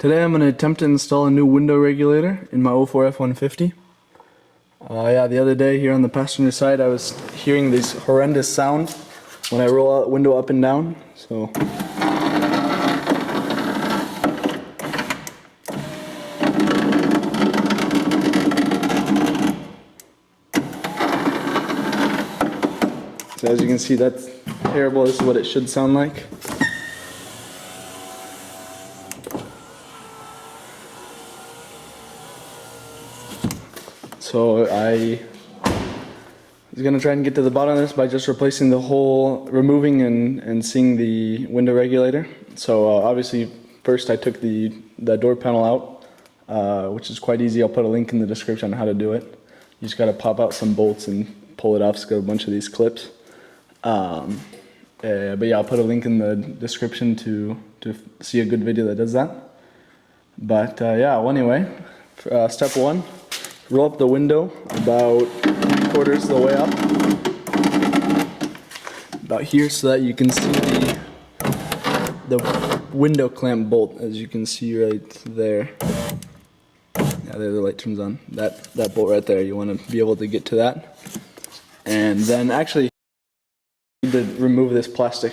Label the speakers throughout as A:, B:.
A: Today I'm going to attempt to install a new window regulator in my 04 F150. Yeah, the other day here on the passenger side I was hearing this horrendous sound when I roll out window up and down. So as you can see, that's terrible. This is what it should sound like. So I was going to try and get to the bottom of this by just replacing the whole, removing and seeing the window regulator. So obviously first I took the door panel out, which is quite easy. I'll put a link in the description on how to do it. You just got to pop out some bolts and pull it off. It's got a bunch of these clips. But yeah, I'll put a link in the description to see a good video that does that. But yeah, well, anyway, step one. Roll up the window about 3/4 of the way up, about here, so that you can see the window clamp bolt, as you can see right there. Yeah, there the light turns on. That bolt right there, you want to be able to get to that. And then actually, you need to remove this plastic.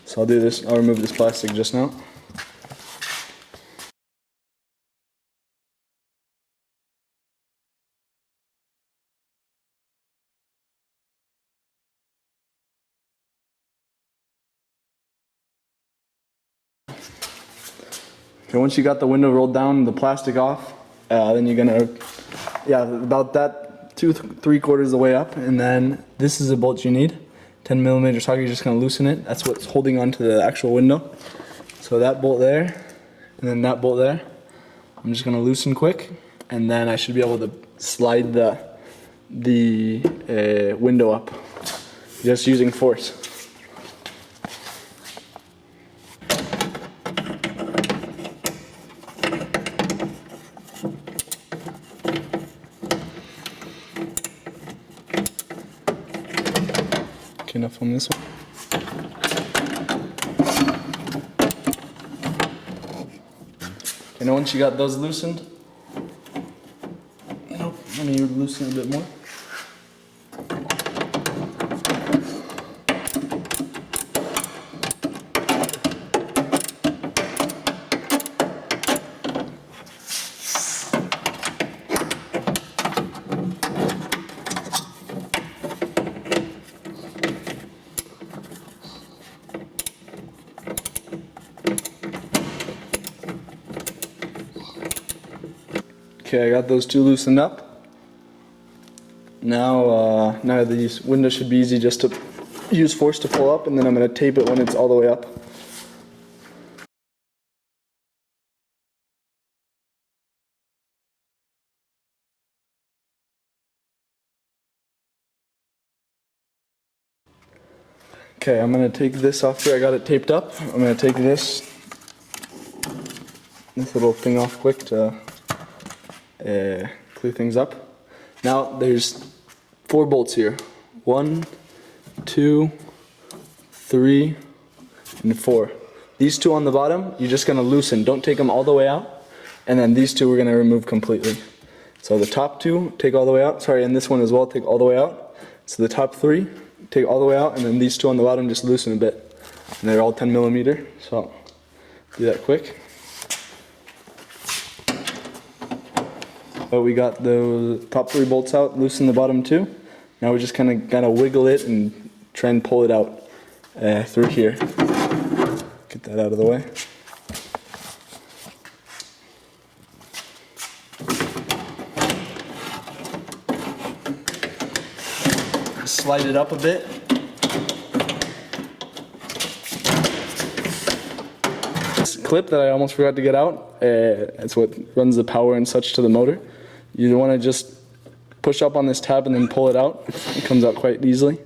A: So I'll do this. I'll remove this plastic just now. Okay, once you got the window rolled down, the plastic off, then you're gonna, yeah, about that 2-3/4 of the way up, and then this is the bolt you need, 10mm socket. You're just gonna loosen it. That's what's holding onto the actual window. So that bolt there, and then that bolt there, I'm just gonna loosen quick, and then I should be able to slide the window up, just using force. Enough on this one. Okay, now once you got those loosened, nope, let me loosen a bit more. Okay, I got those two loosened up. Now, now the window should be easy just to use force to pull up, and then I'm going to tape it when it's all the way up. Okay, I'm going to take this off here. I got it taped up. I'm going to take this little thing off quick to clear things up. Now there's 4 bolts here. 1, 2, 3, and 4. These 2 on the bottom, you're just going to loosen. Don't take them all the way out. And then these 2 we're going to remove completely. So the top 2, take all the way out. Sorry, and this one as well, take all the way out. So the top 3, take all the way out. And then these 2 on the bottom, just loosen a bit. And they're all 10mm. So do that quick. But we got the top 3 bolts out, loosen the bottom 2. Now we're just kind of wiggle it and try and pull it out through here. Get that out of the way. Slide it up a bit. This clip that I almost forgot to get out, it's what runs the power and such to the motor. You want to just push up on this tab and then pull it out. It comes out quite easily.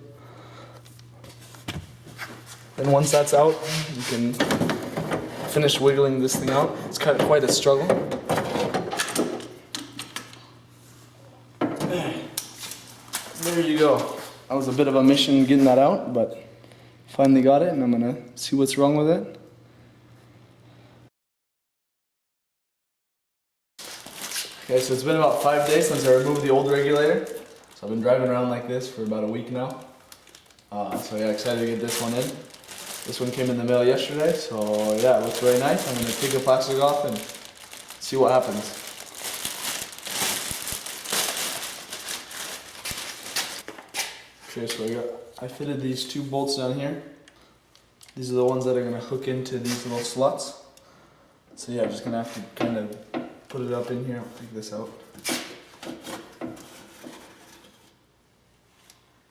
A: Then once that's out, you can finish wiggling this thing out. It's kind of quite a struggle. There you go. That was a bit of a mission getting that out, but finally got it, and I'm going to see what's wrong with it. Okay, so it's been about 5 days since I removed the old regulator. So I've been driving around like this for about a week now. So yeah, excited to get this one in. This one came in the mail yesterday, so yeah, it looks very nice. I'm gonna take the plastic off and see what happens. Okay, so I fitted these 2 bolts down here. These are the ones that are gonna hook into these little slots. So yeah, I'm just gonna have to kind of put it up in here. I'll take this out.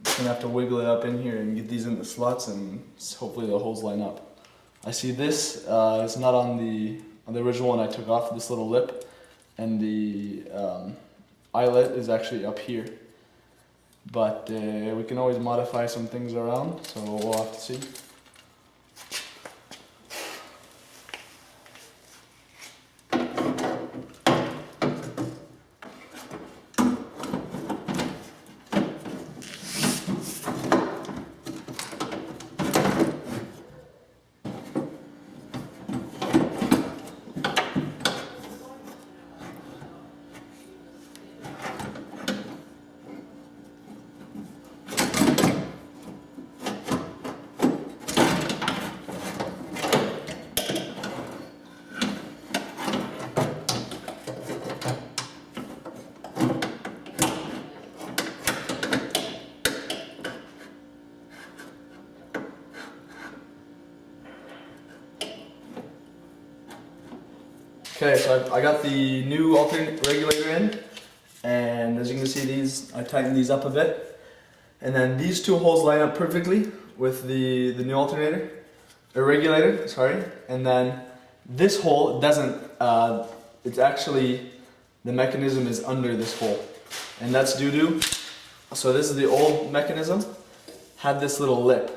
A: Just gonna have to wiggle it up in here and get these in the slots, and hopefully the holes line up. I see this is not on the original one I took off, this little lip, and the eyelet is actually up here. But we can always modify some things around, so we'll have to see. Okay, so I got the new alternate regulator in, and as you can see, I tightened these up a bit, and then these 2 holes line up perfectly with the new regulator, sorry, and then this hole doesn't. It's actually, the mechanism is under this hole, and that's due to. So this is the old mechanism, had this little lip,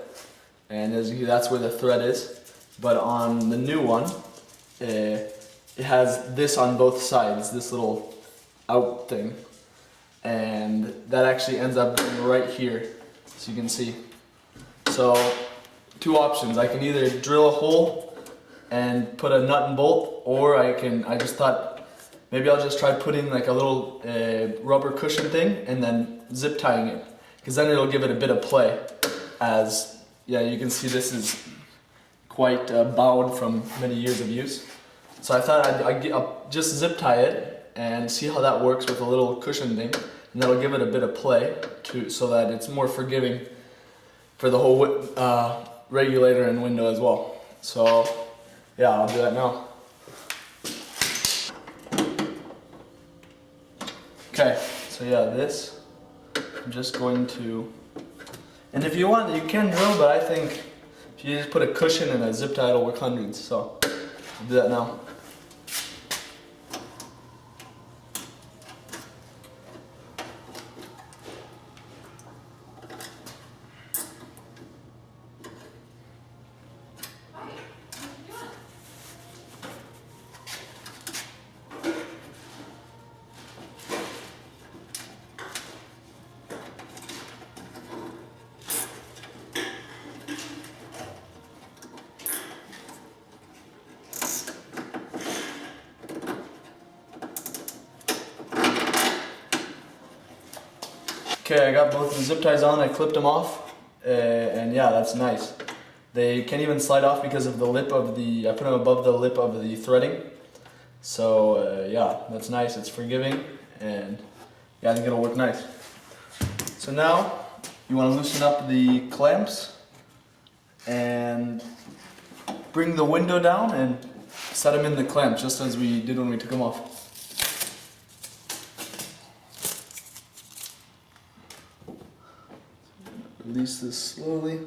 A: and as you can see, that's where the thread is, but on the new one. It has this on both sides, this little out thing, and that actually ends up right here, so you can see. So 2 options, I can either drill a hole and put a nut and bolt, or I just thought maybe I'll just try putting like a little rubber cushion thing and then zip tying it, because then it'll give it a bit of play. As yeah, you can see this is quite bowed from many years of use. So I thought I'll just zip tie it and see how that works with a little cushion thing, and that'll give it a bit of play so that it's more forgiving for the whole regulator and window as well. So yeah, I'll do that now. Okay, so yeah, this I'm just going to, and if you want, you can drill, but I think if you just put a cushion and a zip tie, it'll work hundreds. So I'll do that now. Okay, I got both the zip ties on, I clipped them off, and yeah, that's nice. They can't even slide off because of the lip of I put them above the lip of the threading. So yeah, that's nice, it's forgiving, and yeah, I think it'll work nice. So now, you want to loosen up the clamps, and bring the window down and set them in the clamps, just as we did when we took them off. Release this slowly.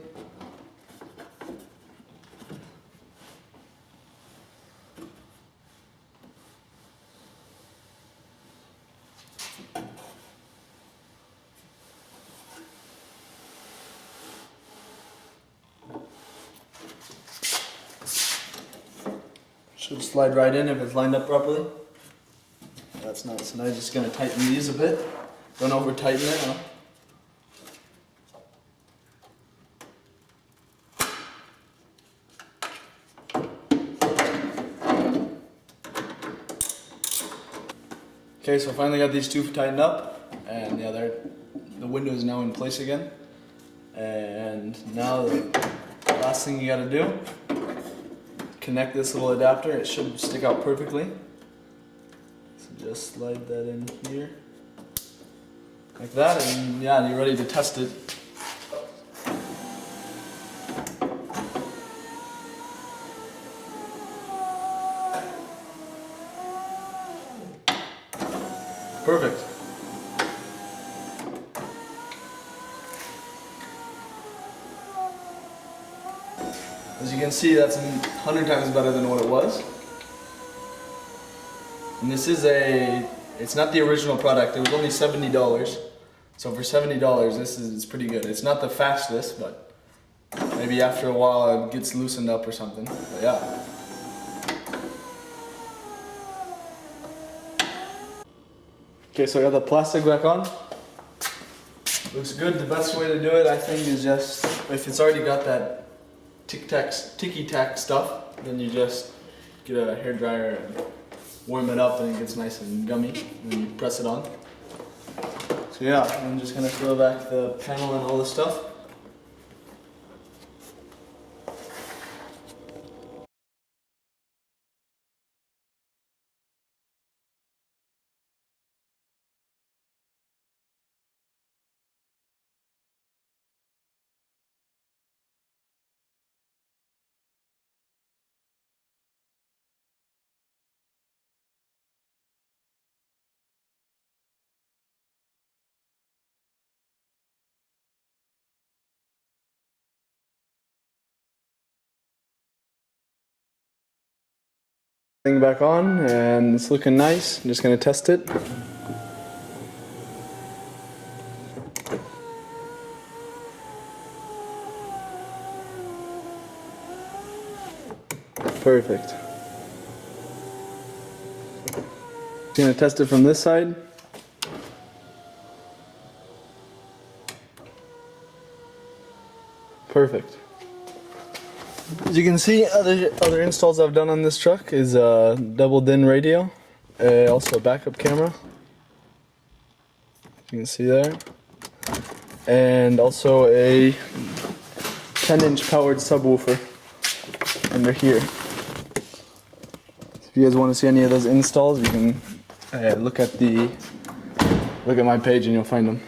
A: Should slide right in if it's lined up properly. That's nice. So now I'm just going to tighten these a bit. Don't over tighten it, huh? Okay, so I finally got these two tightened up, and yeah, the window is now in place again. And now the last thing you gotta do, connect this little adapter. It should stick out perfectly. So just slide that in here, like that, and yeah, you're ready to test it. Perfect. As you can see, that's 100 times better than what it was. And this is it's not the original product. It was only $70. So for $70, it's pretty good. It's not the fastest, but maybe after a while it gets loosened up or something. But yeah. Okay, so I got the plastic back on. Looks good. The best way to do it, I think, is just, if it's already got that ticky-tack stuff, then you just get a hairdryer and warm it up, and it gets nice and gummy when you press it on. So yeah, I'm just gonna throw back the panel and all this stuff. Thing back on, and it's looking nice. I'm just gonna test it. Perfect. Gonna test it from this side. Perfect. As you can see, other installs I've done on this truck is a double DIN radio, also a backup camera. You can see there, and also a 10-inch powered subwoofer under here. If you guys want to see any of those installs, you can look at my page and you'll find them.